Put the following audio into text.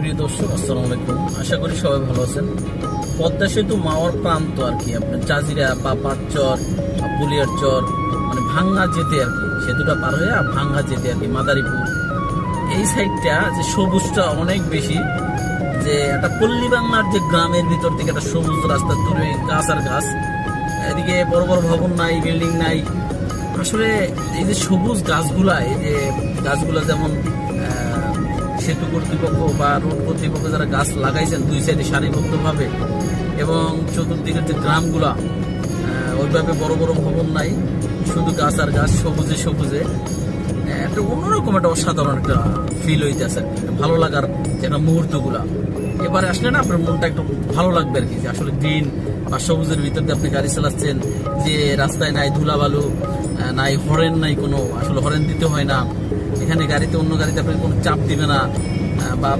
প্রিয় দর্শক, আসসালামু আলাইকুম। আশা করি সবাই ভালো আছেন। পদ্মা সেতু মাওয়ার প্রান্ত আর কি, আপনার জাজিরা বা পাটচর, পুলিয়ার চর, মানে ভাঙ্গা যেতে আর কি, সেতুটা পার হয়ে ভাঙ্গা যেতে আর কি, মাদারীপুর এই সাইডটা যে সবুজটা অনেক বেশি, যে একটা পল্লী বাংলার যে গ্রামের ভিতর থেকে একটা সবুজ রাস্তা, দূরে গাছ আর গাছ, এদিকে বড় বড় ভবন নাই, বিল্ডিং নাই। আসলে এই যে সবুজ গাছগুলা, এই যে গাছগুলা যেমন সেতু কর্তৃপক্ষ বা রোড কর্তৃপক্ষ যারা গাছ লাগাইছেন দুই সাইডে সারিবদ্ধভাবে, এবং চতুর্দিকের যে গ্রামগুলা ওইভাবে বড় বড় ভবন নাই, শুধু গাছ আর গাছ, সবুজে সবুজে একটা অন্যরকম একটা অসাধারণ একটা ফিল হইতেছে, ভালো লাগার যেটা মুহূর্তগুলা। এবারে আসলে না আপনার মনটা একটু ভালো লাগবে আর কি, যে আসলে গ্রিন বা সবুজের ভিতর দিয়ে আপনি গাড়ি চালাচ্ছেন, যে রাস্তায় নাই ধুলাবালু, নাই হরেন, নাই কোনো, আসলে হরেন দিতে হয় না এখানে, গাড়িতে অন্য গাড়িতে আপনি কোনো চাপ দিবে না, বা